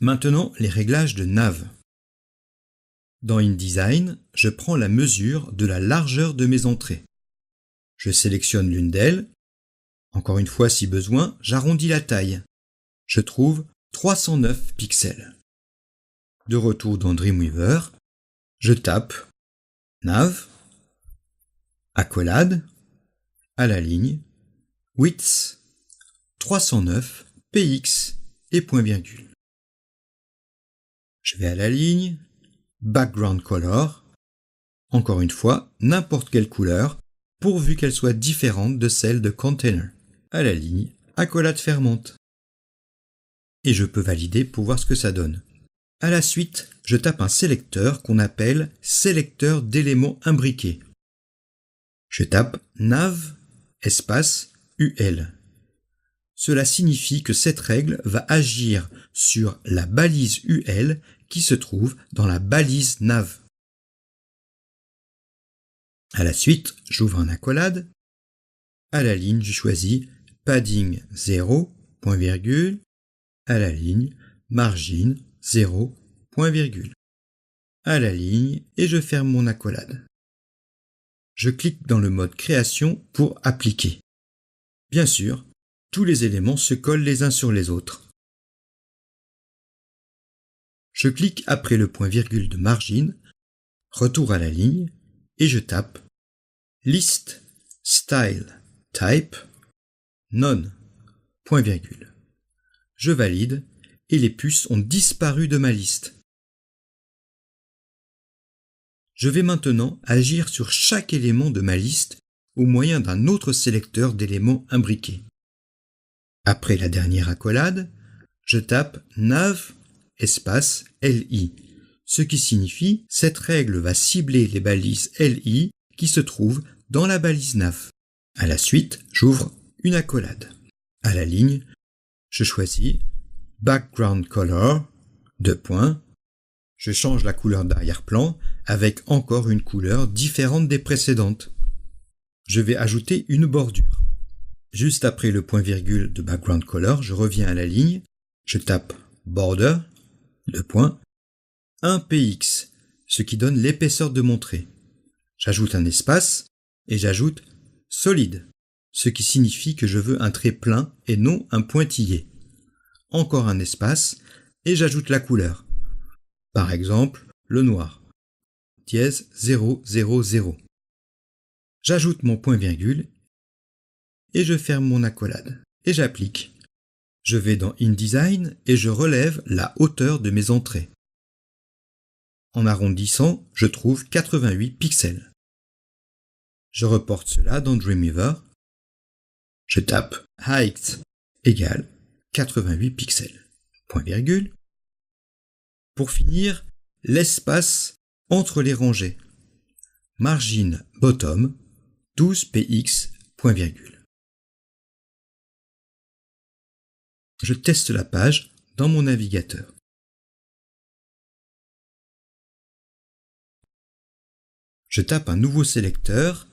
Maintenant, les réglages de nav. Dans InDesign, je prends la mesure de la largeur de mes entrées. Je sélectionne l'une d'elles. Encore une fois, si besoin, j'arrondis la taille. Je trouve 309 pixels. De retour dans Dreamweaver, je tape nav, accolade, à la ligne, width, 309, px et point virgule. Je vais à la ligne, background color, encore une fois, n'importe quelle couleur, pourvu qu'elle soit différente de celle de container. À la ligne, accolade fermante. Et je peux valider pour voir ce que ça donne. À la suite, je tape un sélecteur qu'on appelle sélecteur d'éléments imbriqués. Je tape nav espace UL. Cela signifie que cette règle va agir sur la balise UL qui se trouve dans la balise nav. À la suite, j'ouvre un accolade. À la ligne, je choisis padding 0, point virgule. À la ligne, margin 0, point virgule. À la ligne et je ferme mon accolade. Je clique dans le mode création pour appliquer. Bien sûr, tous les éléments se collent les uns sur les autres. Je clique après le point virgule de margin, retour à la ligne et je tape list style type none, point virgule. Je valide et les puces ont disparu de ma liste. Je vais maintenant agir sur chaque élément de ma liste au moyen d'un autre sélecteur d'éléments imbriqués. Après la dernière accolade, je tape nav espace li, ce qui signifie cette règle va cibler les balises li qui se trouvent dans la balise nav. À la suite, j'ouvre une accolade. À la ligne, je choisis background color, je change la couleur d'arrière-plan avec encore une couleur différente des précédentes. Je vais ajouter une bordure. Juste après le point virgule de background color, je reviens à la ligne, je tape border, 1 px, ce qui donne l'épaisseur de mon trait. J'ajoute un espace et j'ajoute solide, ce qui signifie que je veux un trait plein et non un pointillé. Encore un espace et j'ajoute la couleur. Par exemple, le noir. Dièse 000. J'ajoute mon point virgule et je ferme mon accolade. Et j'applique. Je vais dans InDesign et je relève la hauteur de mes entrées. En arrondissant, je trouve 88 pixels. Je reporte cela dans Dreamweaver. Je tape height égale 88 pixels. Point virgule. Pour finir, l'espace entre les rangées. Margin bottom 12 px, point virgule. Je teste la page dans mon navigateur. Je tape un nouveau sélecteur,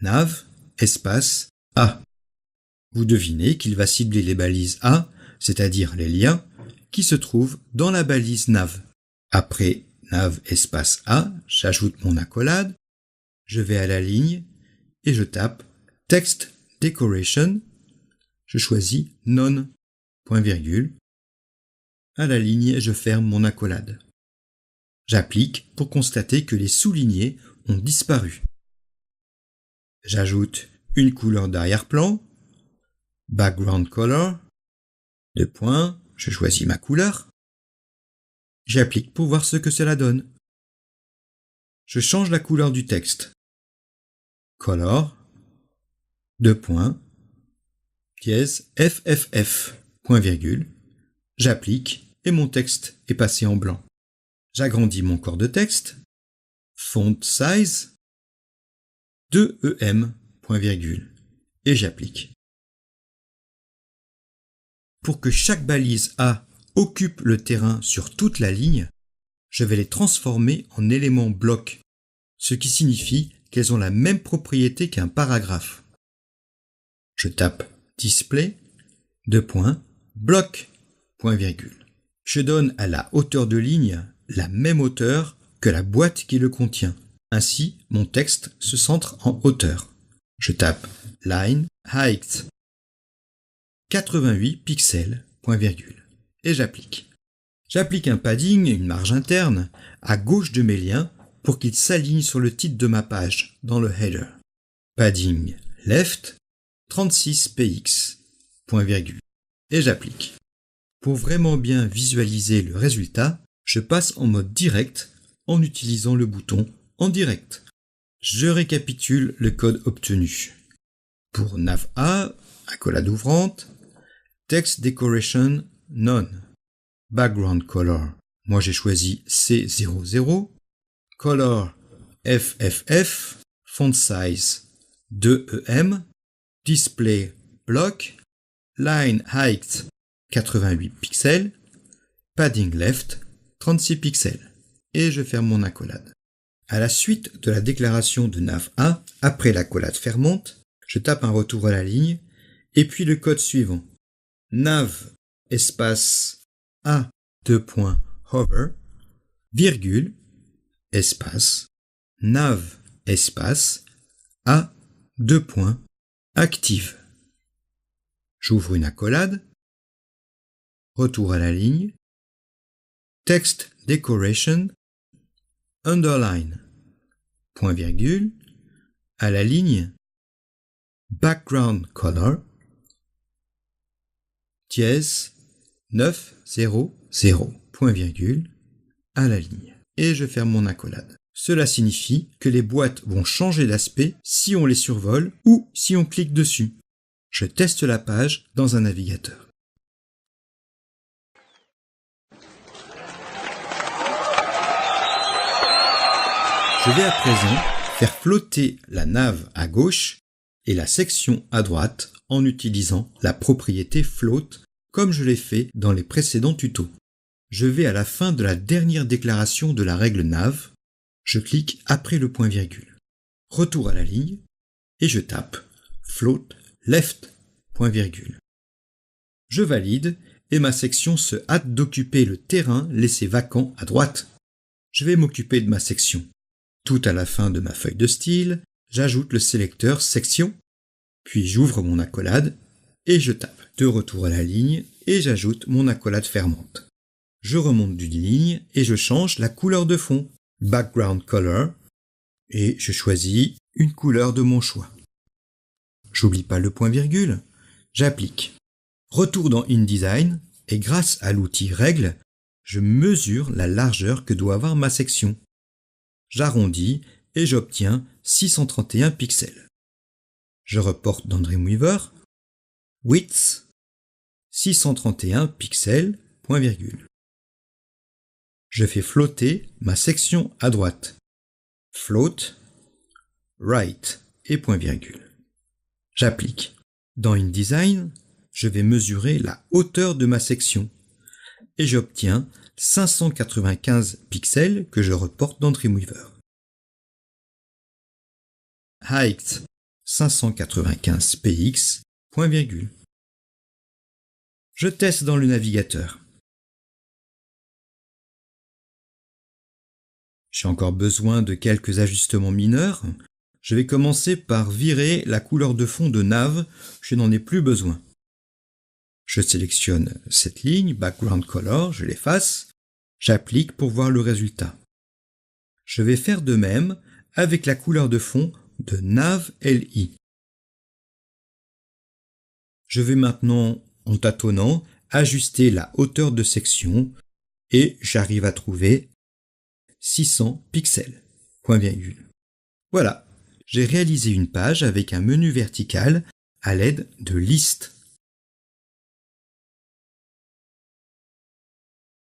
nav, espace, A. Vous devinez qu'il va cibler les balises A, c'est-à-dire les liens, qui se trouvent dans la balise nav. Après nav, espace A, j'ajoute mon accolade, je vais à la ligne et je tape text decoration, je choisis none, point virgule. À la ligne, je ferme mon accolade. J'applique pour constater que les soulignés ont disparu. J'ajoute une couleur d'arrière-plan, background color, je choisis ma couleur. J'applique pour voir ce que cela donne. Je change la couleur du texte. Color, dièse FFF, point virgule. J'applique et mon texte est passé en blanc. J'agrandis mon corps de texte. Font size 2 EM, point virgule. Et j'applique. Pour que chaque balise A occupe le terrain sur toute la ligne, je vais les transformer en éléments blocs, ce qui signifie qu'elles ont la même propriété qu'un paragraphe. Je tape display, bloc, point virgule. Je donne à la hauteur de ligne la même hauteur que la boîte qui le contient. Ainsi, mon texte se centre en hauteur. Je tape line height 88 pixels, point virgule, et j'applique. J'applique un padding, une marge interne, à gauche de mes liens pour qu'ils s'alignent sur le titre de ma page, dans le header. Padding left 36 px, point virgule, et j'applique. Pour vraiment bien visualiser le résultat, je passe en mode direct en utilisant le bouton en direct. Je récapitule le code obtenu. Pour nav A, accolade ouvrante, text decoration none. Background color, moi j'ai choisi C00. Color FFF, font size 2EM, display block, line height 88 pixels, padding left 36 pixels, et je ferme mon accolade. À la suite de la déclaration de nav A, après l'accolade fermante, je tape un retour à la ligne, et puis le code suivant. Nav espace A hover, virgule, espace, nav espace A active. J'ouvre une accolade, retour à la ligne, text decoration, underline, point virgule, à la ligne, background color, dièse 900, point virgule, à la ligne. Et je ferme mon accolade. Cela signifie que les boîtes vont changer d'aspect si on les survole ou si on clique dessus. Je teste la page dans un navigateur. Je vais à présent faire flotter la nav à gauche et la section à droite en utilisant la propriété float comme je l'ai fait dans les précédents tutos. Je vais à la fin de la dernière déclaration de la règle nav, je clique après le point virgule. Retour à la ligne et je tape float left, point virgule. Je valide et ma section se hâte d'occuper le terrain laissé vacant à droite. Je vais m'occuper de ma section. Tout à la fin de ma feuille de style, j'ajoute le sélecteur section, puis j'ouvre mon accolade et je tape de retour à la ligne et j'ajoute mon accolade fermante. Je remonte d'une ligne et je change la couleur de fond, background color, et je choisis une couleur de mon choix. J'oublie pas le point virgule, j'applique. Retour dans InDesign et grâce à l'outil règle, je mesure la largeur que doit avoir ma section. J'arrondis et j'obtiens 631 pixels. Je reporte dans Dreamweaver, width 631 pixels, point virgule. Je fais flotter ma section à droite, float, right et point virgule. J'applique. Dans InDesign, je vais mesurer la hauteur de ma section et j'obtiens 595 pixels que je reporte dans Dreamweaver. Height 595 px, point virgule. Je teste dans le navigateur. J'ai encore besoin de quelques ajustements mineurs. Je vais commencer par virer la couleur de fond de nav, je n'en ai plus besoin. Je sélectionne cette ligne, background color, je l'efface, j'applique pour voir le résultat. Je vais faire de même avec la couleur de fond de nav li. Je vais maintenant, en tâtonnant, ajuster la hauteur de section et j'arrive à trouver 600 pixels, point virgule. Voilà, j'ai réalisé une page avec un menu vertical à l'aide de listes.